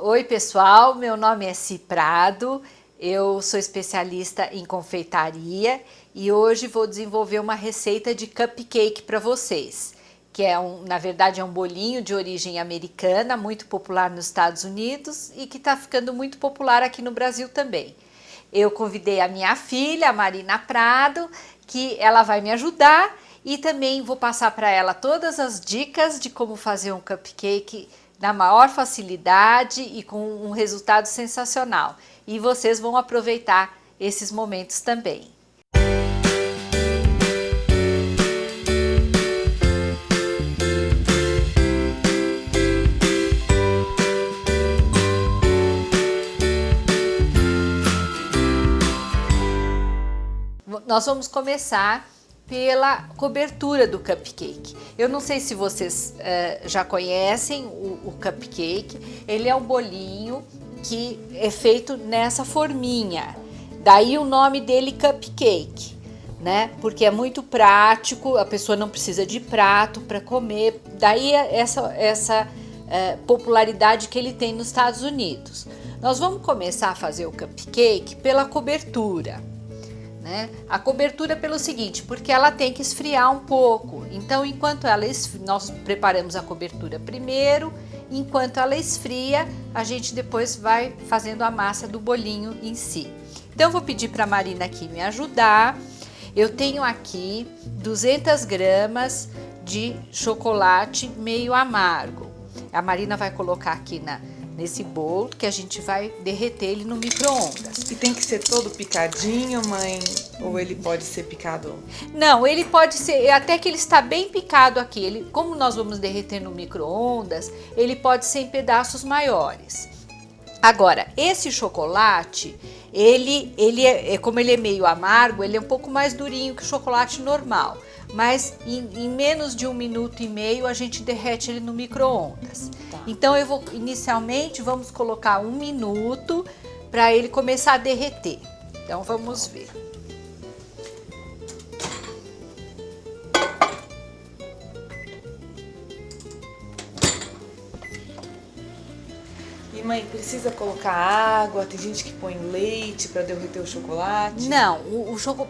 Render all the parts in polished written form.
Oi pessoal, meu nome é Si Prado, eu sou especialista em confeitaria e hoje vou desenvolver uma receita de cupcake para vocês, que na verdade é um bolinho de origem americana, muito popular nos Estados Unidos e que está ficando muito popular aqui no Brasil também. Eu convidei a minha filha, a Marina Prado, que ela vai me ajudar e também vou passar para ela todas as dicas de como fazer um cupcake na maior facilidade e com um resultado sensacional. E vocês vão aproveitar esses momentos também. Nós vamos começar pela cobertura do cupcake. Eu não sei se vocês já conhecem o cupcake. Ele é um bolinho que é feito nessa forminha. Daí o nome dele cupcake, né? Porque é muito prático, a pessoa não precisa de prato para comer. Daí essa popularidade que ele tem nos Estados Unidos. Nós vamos começar a fazer o cupcake pela cobertura. A cobertura pelo seguinte, porque ela tem que esfriar um pouco. Então, enquanto ela esfria, nós preparamos a cobertura primeiro, enquanto ela esfria, a gente depois vai fazendo a massa do bolinho em si. Então, eu vou pedir para a Marina aqui me ajudar. Eu tenho aqui 200 gramas de chocolate meio amargo. A Marina vai colocar aqui nesse bolo que a gente vai derreter ele no micro-ondas. E tem que ser todo picadinho, mãe? Ou ele pode ser picado? Não, ele pode ser, até que ele está bem picado aqui. Como nós vamos derreter no micro-ondas, ele pode ser em pedaços maiores. Agora, esse chocolate, como ele é meio amargo, ele é um pouco mais durinho que o chocolate normal. Mas em menos de 1 minuto e meio a gente derrete ele no micro-ondas. Tá. Então inicialmente vamos colocar 1 minuto para ele começar a derreter. Então vamos ver. E mãe, precisa colocar água? Tem gente que põe leite para derreter o chocolate? Não,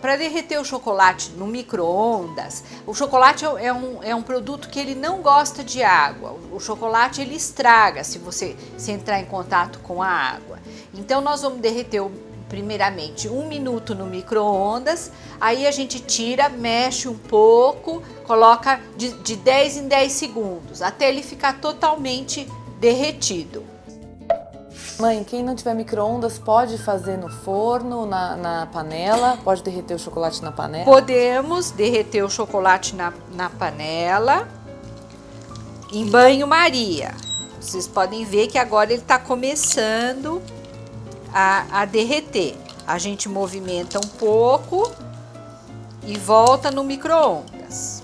para derreter o chocolate no micro-ondas, o chocolate é um produto que ele não gosta de água. O chocolate ele estraga se entrar em contato com a água. Então nós vamos derreter primeiramente 1 minuto no micro-ondas, aí a gente tira, mexe um pouco, coloca de 10 em 10 segundos, até ele ficar totalmente derretido. Mãe, quem não tiver micro-ondas pode fazer no forno, na panela? Pode derreter o chocolate na panela? Podemos derreter o chocolate na panela em banho-maria. Vocês podem ver que agora ele está começando a derreter. A gente movimenta um pouco e volta no micro-ondas.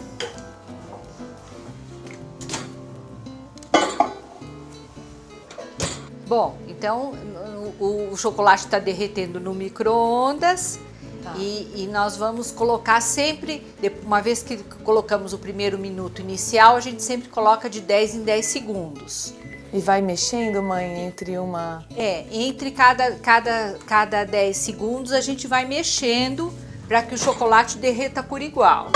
Bom, então o chocolate está derretendo no micro-ondas. Tá. E nós vamos colocar sempre, uma vez que colocamos o primeiro minuto inicial, a gente sempre coloca de 10 em 10 segundos. E vai mexendo, mãe, entre uma... Entre cada 10 segundos a gente vai mexendo para que o chocolate derreta por igual.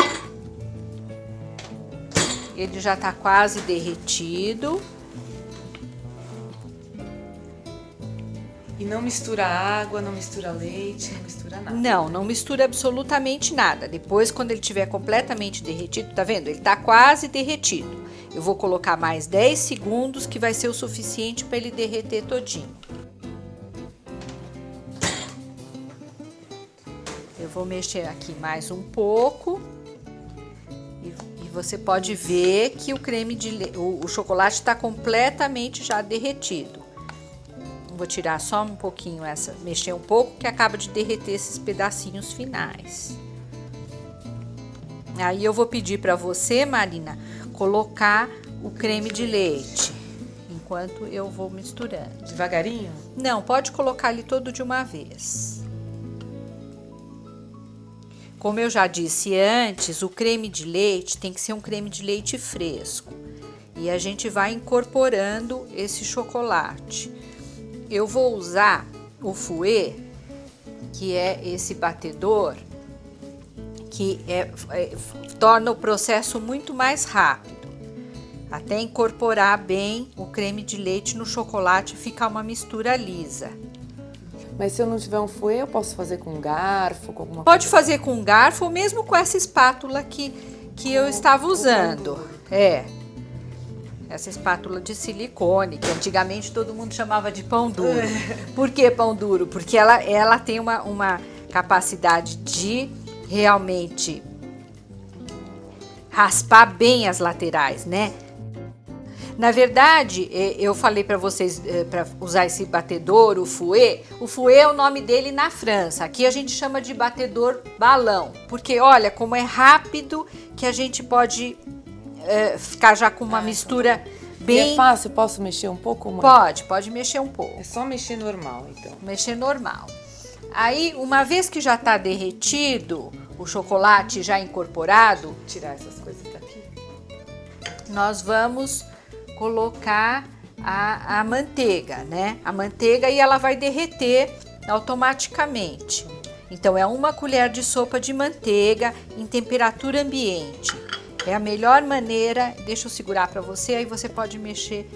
Ele já está quase derretido. E não mistura água, não mistura leite, não mistura nada. Não mistura absolutamente nada. Depois, quando ele estiver completamente derretido, tá vendo? Ele tá quase derretido. Eu vou colocar mais 10 segundos, que vai ser o suficiente para ele derreter todinho. Eu vou mexer aqui mais um pouco. E você pode ver que o chocolate está completamente já derretido. Vou tirar só um pouquinho mexer um pouco, que acaba de derreter esses pedacinhos finais. Aí eu vou pedir para você, Marina, colocar o creme de leite, enquanto eu vou misturando. Devagarinho? Não, pode colocar ali todo de uma vez. Como eu já disse antes, o creme de leite tem que ser um creme de leite fresco. e a gente vai incorporando esse chocolate. Eu vou usar o fouet, que é esse batedor, que torna o processo muito mais rápido, até incorporar bem o creme de leite no chocolate e ficar uma mistura lisa. Mas se eu não tiver um fouet, eu posso fazer com um garfo, com alguma Pode coisa? fazer com um garfo ou mesmo com essa espátula que eu estava usando. Essa espátula de silicone, que antigamente todo mundo chamava de pão duro. Por que pão duro? Porque ela tem uma capacidade de realmente raspar bem as laterais, né? Na verdade, eu falei para vocês para usar esse batedor, o fouet. O fouet é o nome dele na França. Aqui a gente chama de batedor balão, porque olha como é rápido que a gente pode ficar já com uma mistura bem... E é fácil? Posso mexer um pouco, mãe? Pode mexer um pouco. É só mexer normal, então. Mexer normal. Aí, uma vez que já está derretido, o chocolate já incorporado... Vou tirar essas coisas daqui. Nós vamos colocar a manteiga, né? A manteiga, e ela vai derreter automaticamente. Então, é 1 colher de sopa de manteiga em temperatura ambiente. É a melhor maneira, deixa eu segurar para você, aí você pode mexer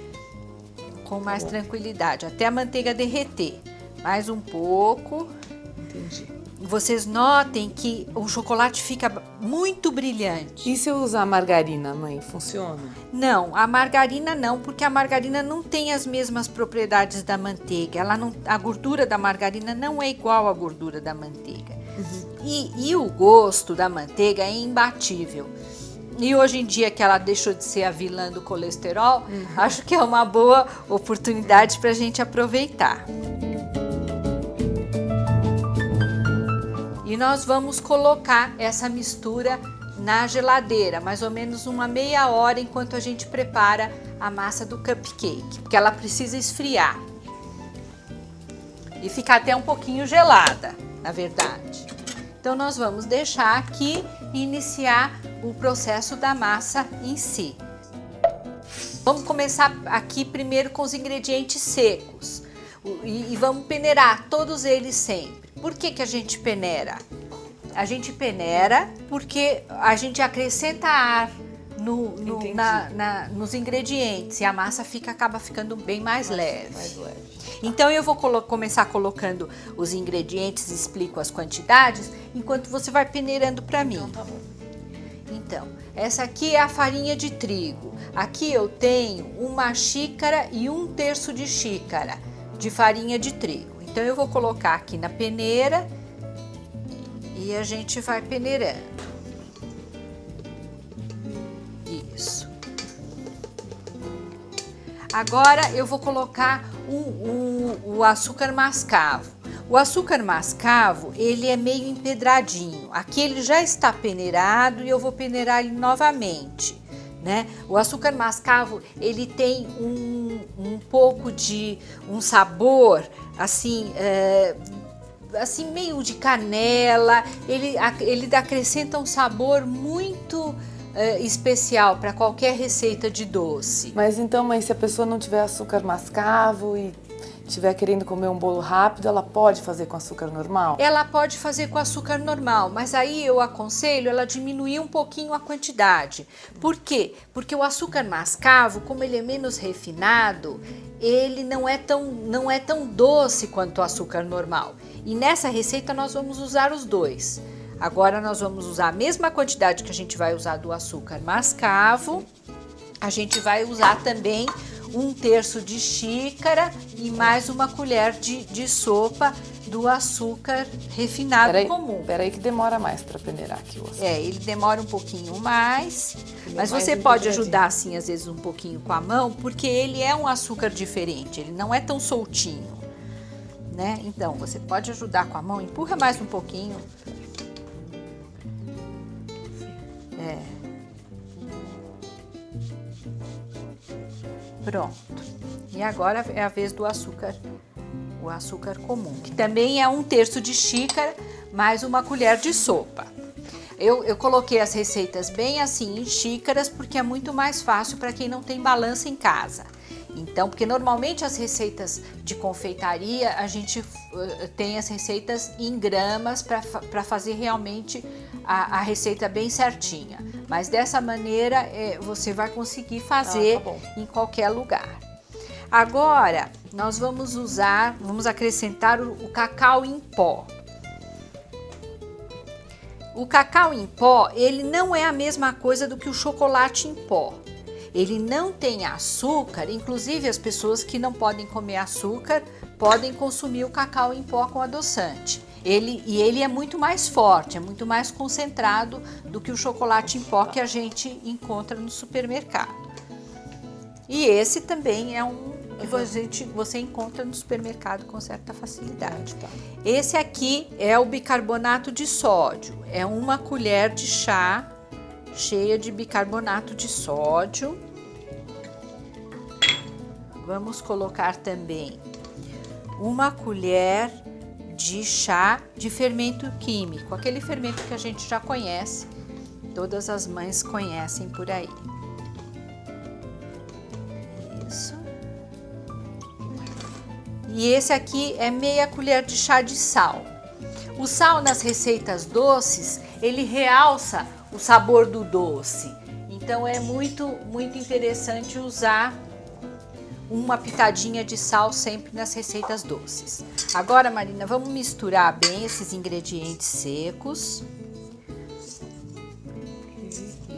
com mais tranquilidade, até a manteiga derreter. Mais um pouco. Entendi. Vocês notem que o chocolate fica muito brilhante. E se eu usar margarina, mãe, funciona? Não, a margarina não, porque a margarina não tem as mesmas propriedades da manteiga. A gordura da margarina não é igual à gordura da manteiga. E o gosto da manteiga é imbatível. E hoje em dia que ela deixou de ser a vilã do colesterol, acho que é uma boa oportunidade para a gente aproveitar. E nós vamos colocar essa mistura na geladeira, mais ou menos uma meia hora, enquanto a gente prepara a massa do cupcake, porque ela precisa esfriar e ficar até um pouquinho gelada, na verdade. Então nós vamos deixar aqui e iniciar o processo da massa em si. Vamos começar aqui primeiro com os ingredientes secos e vamos peneirar todos eles sempre. Por que a gente peneira? A gente peneira porque a gente acrescenta ar nos ingredientes e a massa acaba ficando bem mais leve. Então eu vou começar colocando os ingredientes, explico as quantidades, enquanto você vai peneirando para mim. Então tá bom. Então, essa aqui é a farinha de trigo. Aqui eu tenho 1 xícara e 1/3 de xícara de farinha de trigo. Então eu vou colocar aqui na peneira e a gente vai peneirando. Isso. Agora eu vou colocar o açúcar mascavo. O açúcar mascavo, ele é meio empedradinho. Aqui ele já está peneirado e eu vou peneirar ele novamente, né? O açúcar mascavo, ele tem um pouco de um sabor, assim, assim meio de canela. Ele acrescenta um sabor muito especial para qualquer receita de doce. Mas então, mãe, se a pessoa não tiver açúcar mascavo e estiver querendo comer um bolo rápido, ela pode fazer com açúcar normal? Ela pode fazer com açúcar normal, mas aí eu aconselho ela diminuir um pouquinho a quantidade. Por quê? Porque o açúcar mascavo, como ele é menos refinado, ele não é tão doce quanto o açúcar normal. E nessa receita nós vamos usar os dois. Agora nós vamos usar a mesma quantidade que a gente vai usar do açúcar mascavo. A gente vai usar também 1/3 de xícara e mais 1 colher de sopa do açúcar refinado comum. Peraí que demora mais para peneirar aqui o açúcar. Ele demora um pouquinho mais, mas mais você pode empedradinho. ajudar assim às vezes um pouquinho com a mão, porque ele é um açúcar diferente, ele não é tão soltinho, né? Então você pode ajudar com a mão, empurra mais um pouquinho. Pronto. E agora é a vez do açúcar, o açúcar comum, que também é 1/3 de xícara mais 1 colher de sopa. Eu coloquei as receitas bem assim em xícaras porque é muito mais fácil para quem não tem balança em casa. Então, porque normalmente as receitas de confeitaria, a gente tem as receitas em gramas para fazer realmente a receita bem certinha. Mas dessa maneira você vai conseguir fazer em qualquer lugar. Agora, nós vamos acrescentar o cacau em pó. O cacau em pó, ele não é a mesma coisa do que o chocolate em pó. Ele não tem açúcar, inclusive as pessoas que não podem comer açúcar podem consumir o cacau em pó com adoçante. Ele é muito mais forte, é muito mais concentrado do que o chocolate em pó que a gente encontra no supermercado. E esse também é um que você encontra no supermercado com certa facilidade. Esse aqui é o bicarbonato de sódio, é 1 colher de chá cheia de bicarbonato de sódio. Vamos colocar também 1 colher de chá de fermento químico, aquele fermento que a gente já conhece, todas as mães conhecem por aí. Isso. E esse aqui é meia colher de chá de sal. O sal nas receitas doces, ele realça o sabor do doce. Então é muito interessante usar uma pitadinha de sal sempre nas receitas doces. Agora, Marina, vamos misturar bem esses ingredientes secos.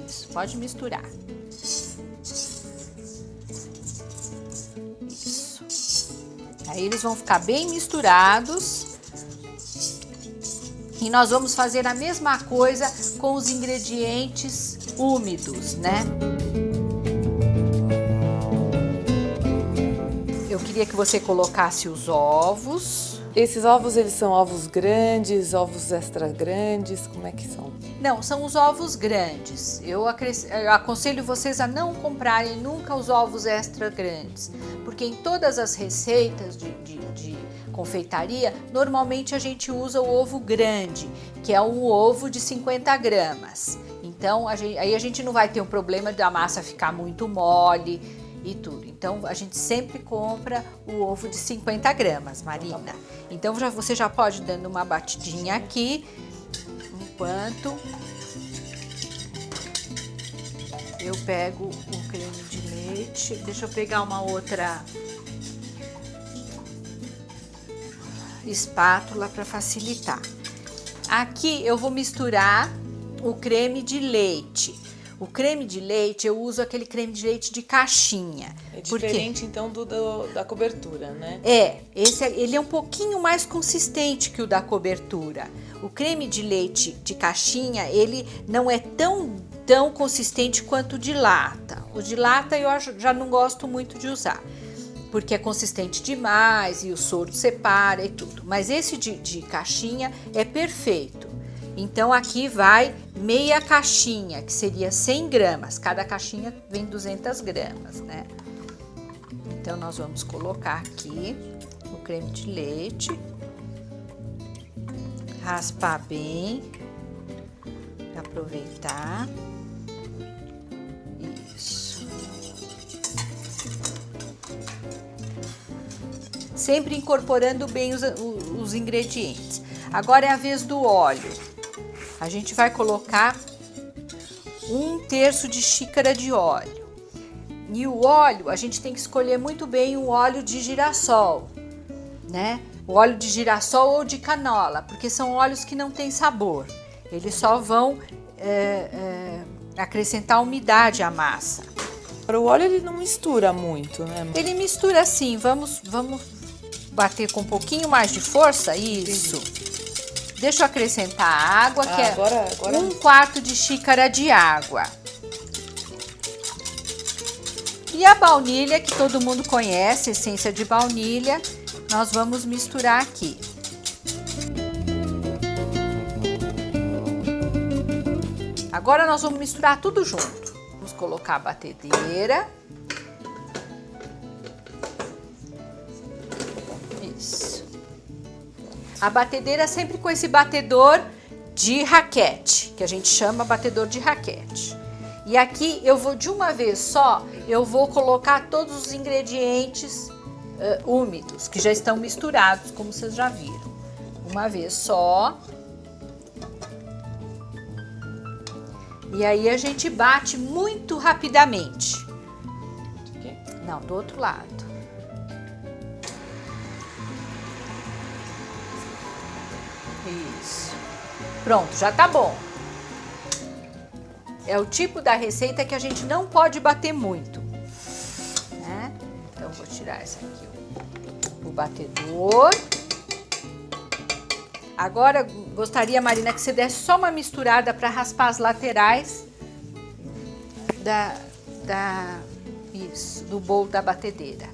Isso, pode misturar. Isso. Aí eles vão ficar bem misturados. E nós vamos fazer a mesma coisa com os ingredientes úmidos, né? Eu queria que você colocasse os ovos. Esses ovos, eles são ovos grandes, ovos extra grandes, como é que são? Não, são os ovos grandes. Eu aconselho vocês a não comprarem nunca os ovos extra grandes, porque em todas as receitas de confeitaria, normalmente a gente usa o ovo grande, que é um ovo de 50 gramas. Então, aí a gente não vai ter um problema da massa ficar muito mole e tudo. Então, a gente sempre compra o ovo de 50 gramas, Marina. Então, você já pode ir dando uma batidinha aqui, enquanto eu pego o creme de leite. Deixa eu pegar uma outra espátula para facilitar. Aqui eu vou misturar o creme de leite. O creme de leite, eu uso aquele creme de leite de caixinha. É diferente então da cobertura, né? Ele é um pouquinho mais consistente que o da cobertura. O creme de leite de caixinha, ele não é tão consistente quanto o de lata. O de lata eu já não gosto muito de usar, porque é consistente demais e o soro separa e tudo. Mas esse de caixinha é perfeito. Então aqui vai meia caixinha, que seria 100 gramas. Cada caixinha vem 200 gramas, né? Então nós vamos colocar aqui o creme de leite, raspar bem, aproveitar. Isso. Sempre incorporando bem os ingredientes. Agora é a vez do óleo. A gente vai colocar 1/3 de xícara de óleo. E o óleo, a gente tem que escolher muito bem o óleo de girassol, né? O óleo de girassol ou de canola, porque são óleos que não têm sabor. Eles só vão acrescentar umidade à massa. Para o óleo ele não mistura muito, né? Ele mistura assim, vamos bater com um pouquinho mais de força, isso. Deixa eu acrescentar a água, que agora... é 1/4 de xícara de água. E a baunilha, que todo mundo conhece, essência de baunilha, nós vamos misturar aqui. Agora nós vamos misturar tudo junto. Vamos colocar a batedeira. Isso. A batedeira sempre com esse batedor de raquete, que a gente chama batedor de raquete. E aqui eu vou de uma vez só, eu vou colocar todos os ingredientes úmidos, que já estão misturados, como vocês já viram. Uma vez só. E aí a gente bate muito rapidamente. Não, do outro lado. Isso. Pronto, já tá bom. É o tipo da receita que a gente não pode bater muito, né? Então, vou tirar esse aqui, o batedor. Agora, gostaria, Marina, que você desse só uma misturada para raspar as laterais do bowl da batedeira.